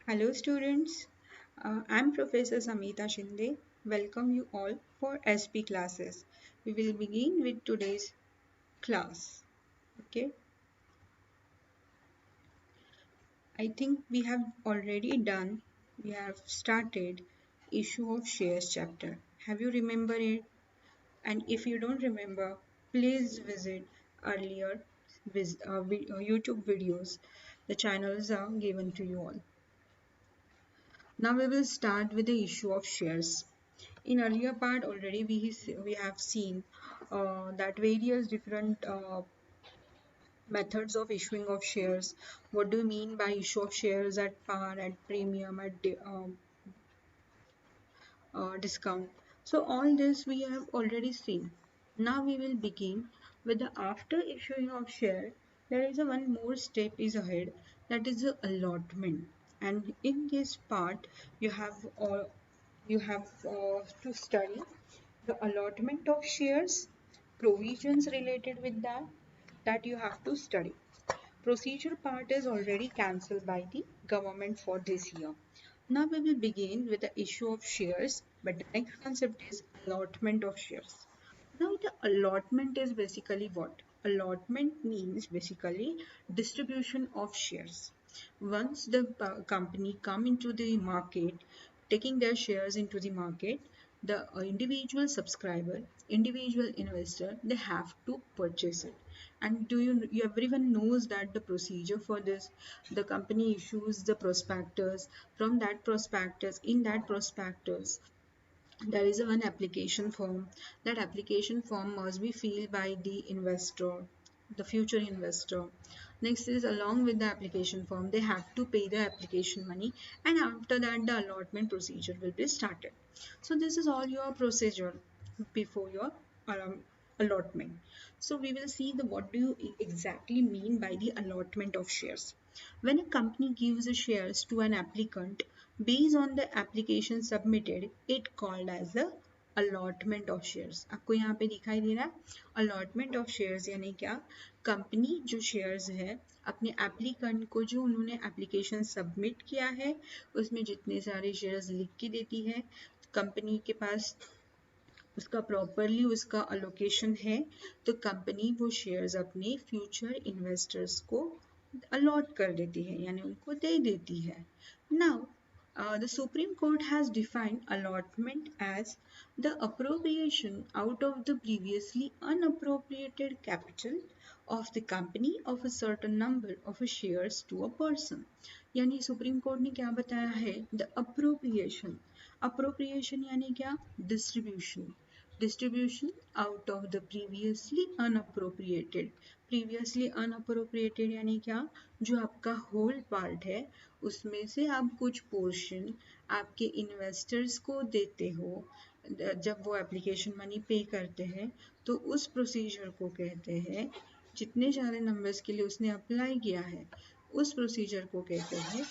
Hello students, I'm Professor Samita Shinde. Welcome you all for SP classes. We will begin with today's class. Okay, I think we have already done, we have started issue of shares chapter. Have you remember it? And if you don't remember, please visit earlier YouTube videos. The channels are given to you all. Now we will start with the issue of shares. In earlier part already we have seen that various different methods of issuing of shares. What do you mean by issue of shares at par, at premium, at discount? So all this we have already seen. Now we will begin with the after issuing of share. There is a one more step is ahead, that is the allotment. And in this part you have to study the allotment of shares, provisions related with that you have to study. Procedure part is already cancelled by the government for this year. Now we will begin with the issue of shares, but the next concept is allotment of shares. Now the allotment is basically what? Allotment means basically distribution of shares. Once the company come into the market, taking their shares into the market, the individual subscriber, individual investor, they have to purchase it. And everyone knows that the procedure for this, the company issues the prospectus. From that prospectus, in that prospectus, there is one application form. That application form must be filled by the investor, the future investor. Next is, along with the application form, they have to pay the application money, and after that the allotment procedure will be started. So this is all your procedure before your allotment. So we will see the what do you exactly mean by the allotment of shares. When a company gives the shares to an applicant based on the application submitted, it called as the allotment of shares. आपको यहाँ पे दिखाई दे रहा है allotment of shares यानी क्या? Company जो shares है अपने एप्लीकेंट को, जो उन्होंने एप्लीकेशन सबमिट किया है, उसमें जितने सारे शेयर्स लिख के देती है, कंपनी के पास उसका प्रॉपरली उसका अलोकेशन है, तो कंपनी वो शेयर्स अपने फ्यूचर इन्वेस्टर्स को अलॉट कर देती है, यानी उनको दे देती है. Now the Supreme Court has defined allotment as the appropriation out of the previously unappropriated capital of the company of a certain number of shares to a person. यानी supreme court ने क्या बताया है? The appropriation यानी क्या? Distribution out of the previously unappropriated यानी क्या? जो आपका होल पार्ट है उसमें से आप कुछ पोर्शन आपके इन्वेस्टर्स को देते हो जब वो एप्लीकेशन मनी पे करते हैं, तो उस प्रोसीजर को कहते हैं, जितने सारे नंबर्स के लिए उसने अप्लाई किया है उस प्रोसीजर को कहते हैं,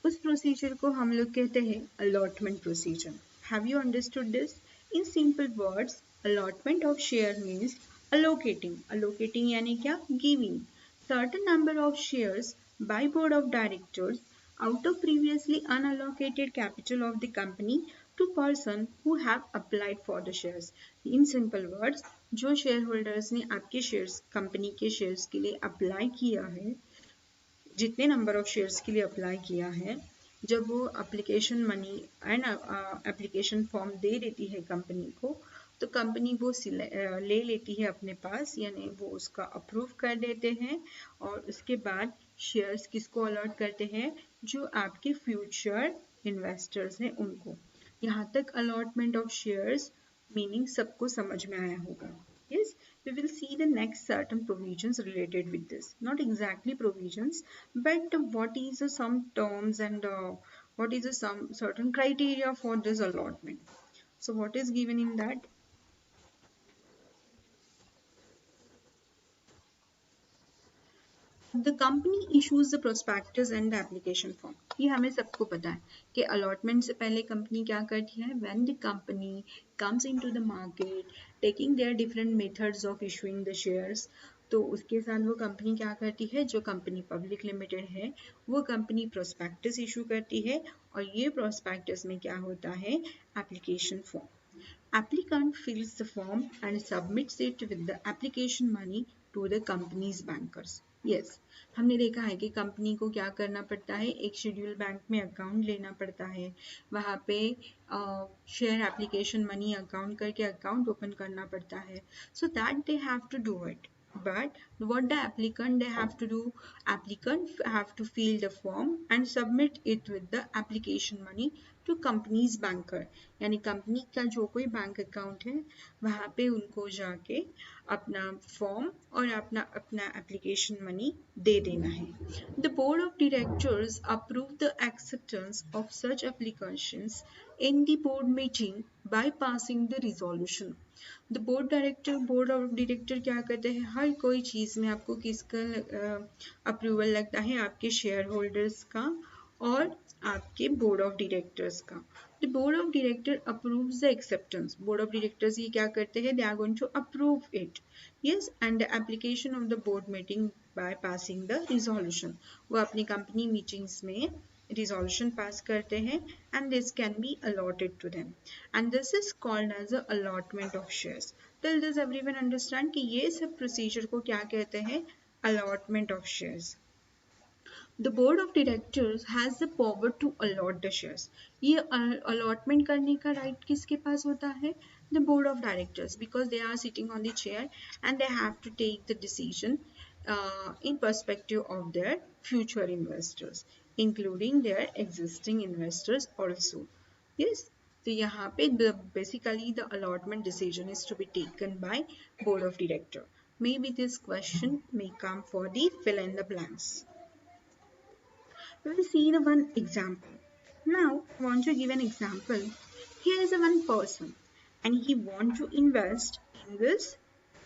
उस प्रोसीजर को हम लोग कहते हैं allotment procedure. Have you understood this? In simple words, allotment of share means allocating यानी क्या? Giving certain number of shares by board of directors out of previously unallocated capital of the company to person who have applied for the shares. In simple words, जो share holders ने आपके shares, company के shares के लिए apply किया है, जितने number of shares के लिए अप्लाई किया है, जब वो application money and application form दे देती है कंपनी को, तो कंपनी वो ले लेती है अपने पास, यानी वो उसका अप्रूव कर देते हैं, और उसके बाद शेयर्स किसको अलॉट करते हैं? जो आपके फ्यूचर इन्वेस्टर्स हैं उनको. यहाँ तक अलॉटमेंट ऑफ शेयर्स मीनिंग सबको समझ में आया होगा. Yes, we will see the next certain provisions related with this. Not exactly provisions, but what is some terms and what is some certain criteria for this allotment. So what is given in that? The company issues the prospectus and the application form. ये हमें सबको पता है कि allotment से पहले company क्या करती है? When the company comes into the market taking their different methods of issuing the shares, तो उसके साथ वो कंपनी क्या करती है, जो कंपनी पब्लिक लिमिटेड है वो कंपनी प्रोस्पेक्टस इशू करती है, और ये प्रोस्पेक्टस में क्या होता है, application form. Applicant fills the form and submits it with the application money to the company's bankers. Yes, हमने देखा है कि कंपनी को क्या करना पड़ता है, एक शेड्यूल बैंक में अकाउंट लेना पड़ता है, वहाँ पे शेयर एप्लीकेशन मनी अकाउंट करके अकाउंट ओपन करना पड़ता है. So that they have to do it. But what the applicant they have to do, applicant have to fill the form and submit it with the application money to company's banker. यानी company का जो कोई bank account है वहाँ पे उनको जाके अपना फॉर्म और अपना एप्लीकेशन मनी दे देना है. The board of directors approve the acceptance of such applications in the board meeting by passing the resolution. The board of director क्या करते हैं, हर कोई चीज़ में आपको किसका अप्रूवल लगता है, आपके शेयर होल्डर्स का और आपके बोर्ड ऑफ डायरेक्टर्स का. The board of director approves the acceptance. Board of directors ये क्या करते हैं, they are going to approve it. Yes, and the application of the board meeting by passing the resolution. वो अपनी company meetings में resolution pass करते हैं and this can be allotted to them, and this is called as a allotment of shares. Till this everyone understand कि ये सब procedure को क्या कहते हैं, allotment of shares. The board of directors has the power to allot the shares. ये allotment करने का right किसके पास होता है, the board of directors, because they are sitting on the chair and they have to take the decision in perspective of their future investors, including their existing investors also. Yes, तो यहाँ पे basically the allotment decision is to be taken by board of director. Maybe this question may come for the fill in the blanks. We will see the one example. Now, I want to give an example. Here is a one person and he want to invest in this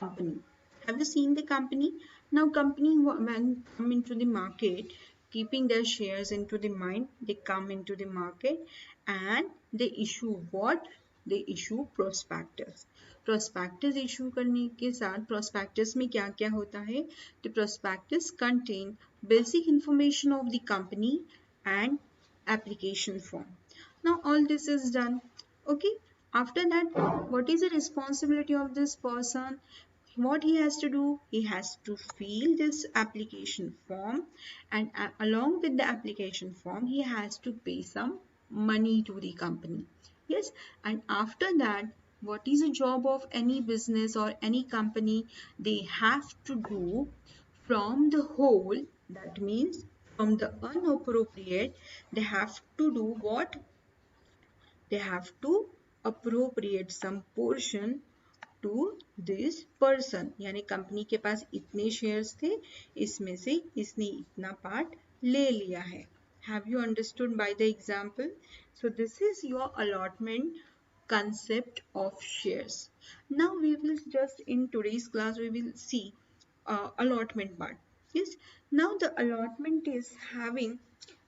company. Have you seen the company? Now, company when come into the market, keeping their shares into the mind, they come into the market and they issue what? They issue prospectus. Prospectus issue करने के साथ prospectus में क्या क्या होता है? The prospectus contain basic information of the company and application form. Now all this is done. Okay. After that, what is the responsibility of this person? What he has to do? He has to fill this application form, and along with the application form, he has to pay some money to the company. Yes, and after that, what is the job of any business or any company? They have to do from the whole, that means from the unappropriate, they have to do what? They have to appropriate some portion to this person. यानी company के पास इतने shares थे, इसमें से इसने इतना part ले लिया है. Have you understood by the example? So this is your allotment concept of shares. Now we will just in today's class we will see allotment part. Yes. Now the allotment is having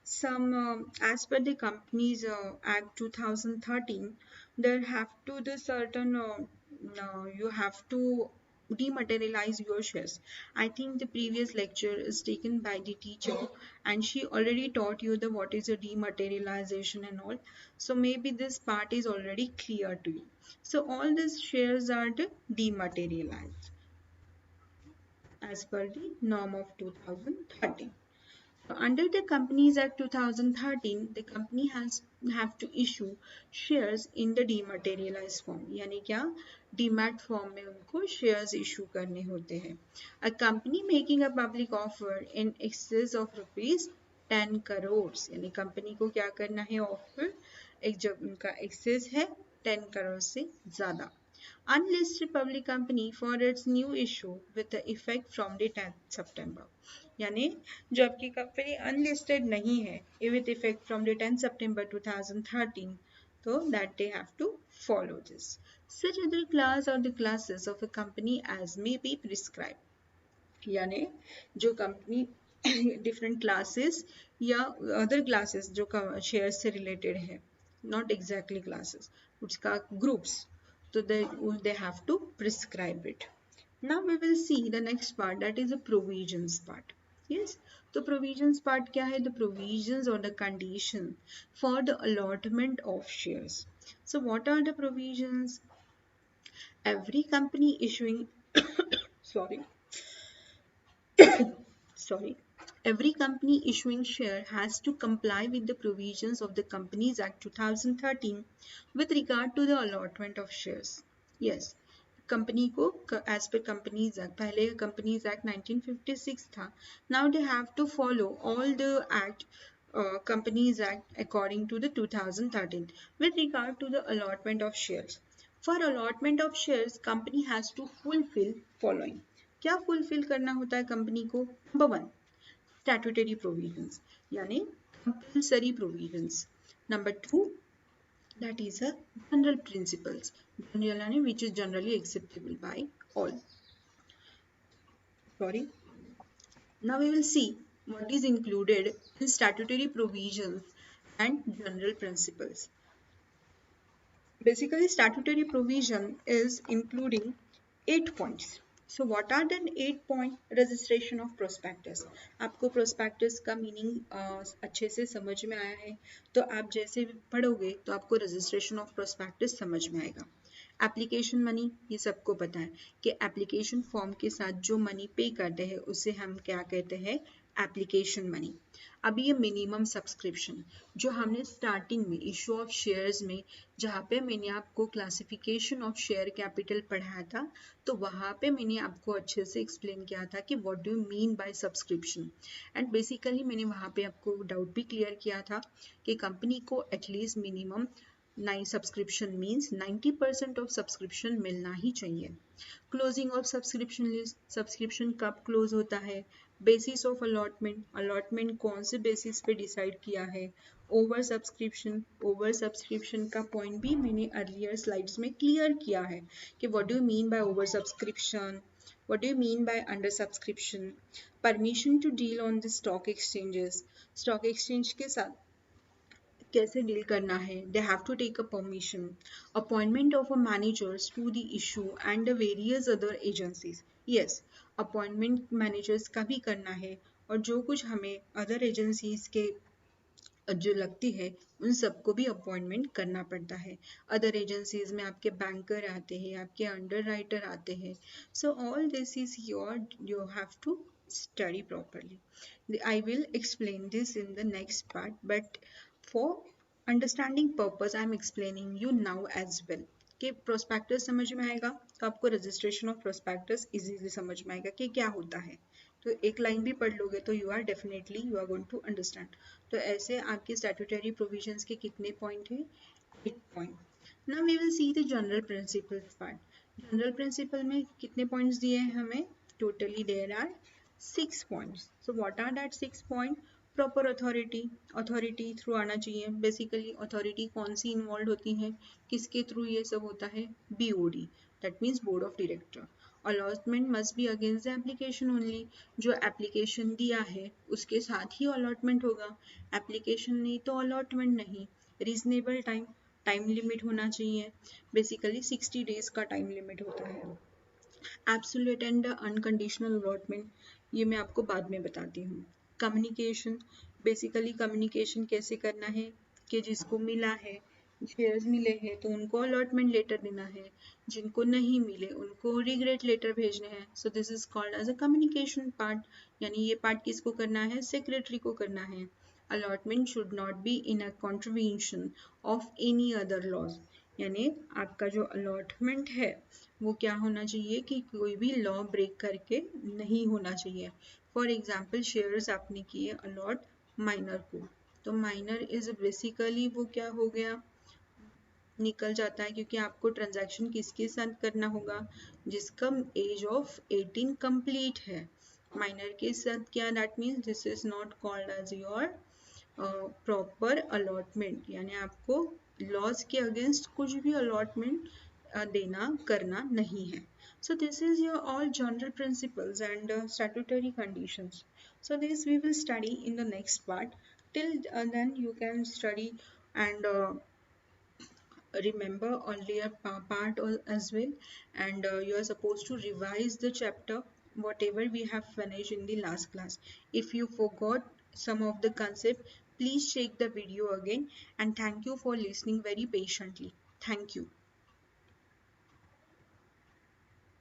some as per the company's act 2013, there have to the certain you have to dematerialize your shares. I think the previous lecture is taken by the teacher and she already taught you the what is a dematerialization and all, so maybe this part is already clear to you. So all these shares are dematerialized as per the norm of 2013. Under the Companies Act 2013, the company have to issue shares in the dematerialized form. यानी क्या? Demat form में उनको shares issue करने होते हैं. A company making a public offer in excess of rupees 10 crores, यानी company को क्या करना है offer, एक जब उनका excess है 10 करोड़ से ज़्यादा. Unlisted public company for its new issue with the effect from the 10th September. यानी जो आपकी कंपनी अनलिस्टेड नहीं है with effect from the 10th September 2013, so that they have to follow this. Such other class or the classes of a company as may be prescribed. यानी जो company different classes या other classes जो share से related है, not exactly classes, उसका groups, so they have to prescribe it. Now we will see the next part, that is the provisions part. Yes, the provisions part क्या है? The provisions or the condition for the allotment of shares. So what are the provisions? Every company issuing sorry sorry, every company issuing share has to comply with the provisions of the Companies Act 2013 with regard to the allotment of shares. Yes, company को as per companies act, पहले companies act 1956 था. Now they have to follow all the act companies act according to the 2013 with regard to the allotment of shares. For allotment of shares company has to fulfill following. क्या fulfil करना होता है company को? Number one, statutory provisions यानी compulsory provisions. Number two, that is a general principles, general which is generally acceptable by all. Sorry, now we will see what is included in statutory provisions and general principles. Basically statutory provision is including 8 points. So what are the 8 point? Registration of prospectus. आपको prospectus का meaning अच्छे से समझ में आया है तो आप जैसे पढ़ोगे तो आपको registration of prospectus समझ में आएगा. एप्लीकेशन मनी, ये सबको पता है कि एप्लीकेशन फॉर्म के साथ जो मनी पे करते हैं उसे हम क्या कहते हैं? Application money. अभी ये मिनिमम सब्सक्रिप्शन जो हमने स्टार्टिंग में इशू ऑफ शेयर्स में, जहाँ पे मैंने आपको क्लासिफिकेशन ऑफ शेयर कैपिटल पढ़ाया था, तो वहाँ पे मैंने आपको अच्छे से एक्सप्लेन किया था कि what do you mean bye subscription. And basically मैंने वहाँ पे आपको डाउट भी क्लियर किया था कि कंपनी को at least minimum 9 subscription means 90% of subscription मिलना ही चाहिए. Closing of subscription list, subscription कब क्लोज होता है? बेसिस ऑफ अलॉटमेंट, अलॉटमेंट कौन से बेसिस पे डिसाइड किया है? ओवर सब्सक्रिप्शन, ओवर सब्सक्रिप्शन का पॉइंट भी मैंने अर्लियर स्लाइड्स में क्लियर किया है कि what do you mean by over subscription, what do you mean by under subscription. Permission to deal on the stock exchanges, stock exchange के साथ कैसे डील करना है? They have to take a permission. Appointment of a managers to the issue and the various other agencies. Yes, appointment managers का भी करना है और जो कुछ हमें अदर एजेंसीज के जो लगती है उन सबको भी अपॉइंटमेंट करना पड़ता है. अदर एजेंसीज में आपके बैंकर आते हैं, आपके अंडर राइटर आते हैं. So all this is your, you have to study properly. I will explain this in the next part, but for understanding purpose I am explaining you now as well. कि prospectus समझ में आएगा तो आपको registration of prospectus easily समझ में आएगा कि क्या होता है. तो एक लाइन भी पढ़ लोगे तो you are definitely you are going to understand. तो ऐसे आपके स्टैट्यूटरी प्रोविजंस के कितने पॉइंट हैं? 8 point. Now we will see the general principles part. General principle में कितने पॉइंट्स दिए हैं हमें? Totally there are 6 points. So what are that 6 point? Proper authority, authority through आना चाहिए. बेसिकली अथॉरिटी कौन सी इन्वॉल्व होती है, किसके थ्रू ये सब होता है? BOD, that means board of director. Allotment must be against the application only. जो एप्लीकेशन दिया है उसके साथ ही अलॉटमेंट होगा. एप्लीकेशन नहीं तो अलॉटमेंट नहीं. रीजनेबल टाइम, टाइम लिमिट होना चाहिए. बेसिकली 60 डेज का टाइम लिमिट होता है. एब्सोल्यूट एंड अनकंडीशनल अलॉटमेंट, ये मैं आपको बाद में बताती हूँ. कम्युनिकेशन, बेसिकली कम्युनिकेशन कैसे करना है कि जिसको मिला है, शेयर्स मिले हैं तो उनको अलॉटमेंट लेटर देना है, जिनको नहीं मिले उनको रिग्रेट लेटर भेजने हैं. So this is called as a communication part. यानी ये पार्ट किसको करना है? सेक्रेटरी को करना है. Allotment should not be in a contravention of any other laws. यानी आपका जो अलॉटमेंट है वो क्या होना चाहिए कि कोई भी लॉ ब्रेक करके नहीं होना चाहिए. फॉर एग्जाम्पल शेयर्स आपने किए अलॉट माइनर को, तो माइनर इज बेसिकली वो क्या हो गया? निकल जाता है क्योंकि आपको ट्रांजैक्शन किसके साथ करना होगा? जिसका एज ऑफ 18 कंप्लीट है. माइनर के साथ क्या? That means this is not called as your proper allotment. यानी आपको लॉज के अगेंस्ट कुछ भी अलॉटमेंट देना करना नहीं है. So this is your all general principles and statutory conditions. So this we will study in the next part. Till then you can study and remember earlier part as well, and you are supposed to revise the chapter whatever we have finished in the last class. If you forgot some of the concept, please check the video again, and thank you for listening very patiently. Thank you.